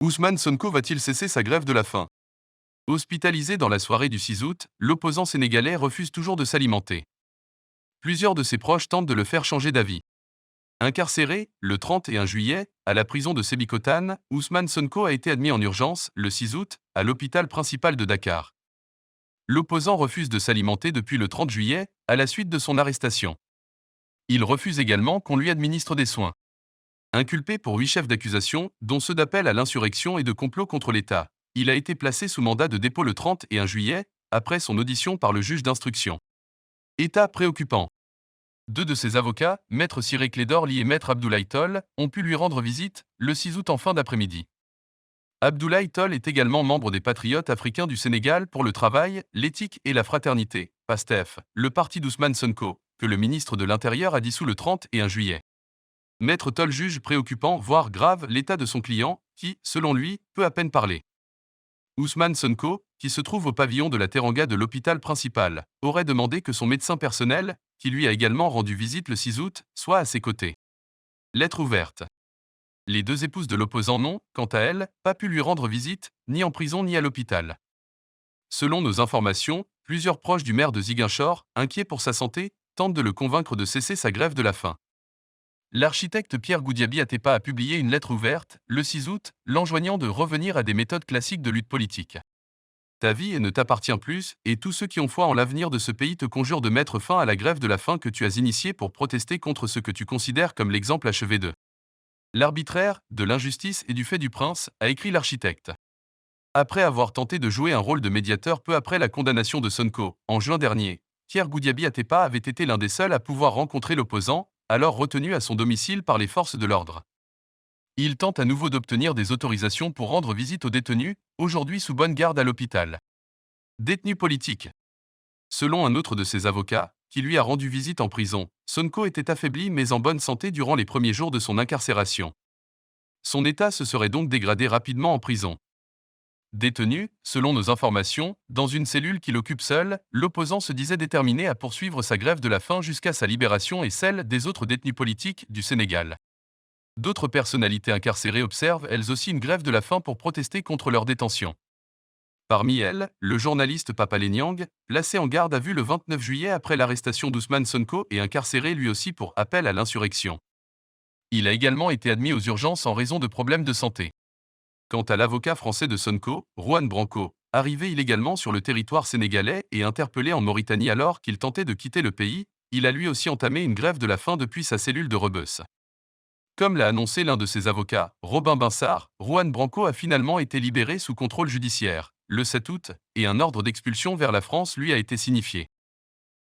Ousmane Sonko va-t-il cesser sa grève de la faim? Hospitalisé dans la soirée du 6 août, l'opposant sénégalais refuse toujours de s'alimenter. Plusieurs de ses proches tentent de le faire changer d'avis. Incarcéré, le 31 juillet, à la prison de Sébikotane, Ousmane Sonko a été admis en urgence, le 6 août, à l'hôpital principal de Dakar. L'opposant refuse de s'alimenter depuis le 30 juillet, à la suite de son arrestation. Il refuse également qu'on lui administre des soins. Inculpé pour 8 chefs d'accusation, dont ceux d'appel à l'insurrection et de complot contre l'État, il a été placé sous mandat de dépôt le 31 juillet, après son audition par le juge d'instruction. État préoccupant. Deux de ses avocats, Maître Ciré Clédor Ly et Maître Abdoulaye Toll, ont pu lui rendre visite, le 6 août en fin d'après-midi. Abdoulaye Toll est également membre des Patriotes africains du Sénégal pour le travail, l'éthique et la fraternité, PASTEF, le parti d'Ousmane Sonko, que le ministre de l'Intérieur a dissous le 31 juillet. Maître Toll juge préoccupant, voire grave, l'état de son client, qui, selon lui, peut à peine parler. Ousmane Sonko, qui se trouve au pavillon de la Teranga de l'hôpital principal, aurait demandé que son médecin personnel, qui lui a également rendu visite le 6 août, soit à ses côtés. Lettre ouverte. Les deux épouses de l'opposant n'ont, quant à elles, pas pu lui rendre visite, ni en prison ni à l'hôpital. Selon nos informations, plusieurs proches du maire de Ziguinchor, inquiets pour sa santé, tentent de le convaincre de cesser sa grève de la faim. L'architecte Pierre Goudiaby Atepa a publié une lettre ouverte, le 6 août, l'enjoignant de revenir à des méthodes classiques de lutte politique. Ta vie ne t'appartient plus, et tous ceux qui ont foi en l'avenir de ce pays te conjurent de mettre fin à la grève de la faim que tu as initiée pour protester contre ce que tu considères comme l'exemple achevé de l'arbitraire, de l'injustice et du fait du prince, a écrit l'architecte. Après avoir tenté de jouer un rôle de médiateur peu après la condamnation de Sonko, en juin dernier, Pierre Goudiaby Atepa avait été l'un des seuls à pouvoir rencontrer l'opposant, alors retenu à son domicile par les forces de l'ordre. Il tente à nouveau d'obtenir des autorisations pour rendre visite aux détenus, aujourd'hui sous bonne garde à l'hôpital. Détenu politique. Selon un autre de ses avocats, qui lui a rendu visite en prison, Sonko était affaibli mais en bonne santé durant les premiers jours de son incarcération. Son état se serait donc dégradé rapidement en prison. Détenu, selon nos informations, dans une cellule qu'il occupe seul, l'opposant se disait déterminé à poursuivre sa grève de la faim jusqu'à sa libération et celle des autres détenus politiques du Sénégal. D'autres personnalités incarcérées observent elles aussi une grève de la faim pour protester contre leur détention. Parmi elles, le journaliste Papa Nyang, placé en garde à vue le 29 juillet après l'arrestation d'Ousmane Sonko et incarcéré lui aussi pour appel à l'insurrection. Il a également été admis aux urgences en raison de problèmes de santé. Quant à l'avocat français de Sonko, Juan Branco, arrivé illégalement sur le territoire sénégalais et interpellé en Mauritanie alors qu'il tentait de quitter le pays, il a lui aussi entamé une grève de la faim depuis sa cellule de Rebeuss. Comme l'a annoncé l'un de ses avocats, Robin Binsart, Juan Branco a finalement été libéré sous contrôle judiciaire, le 7 août, et un ordre d'expulsion vers la France lui a été signifié.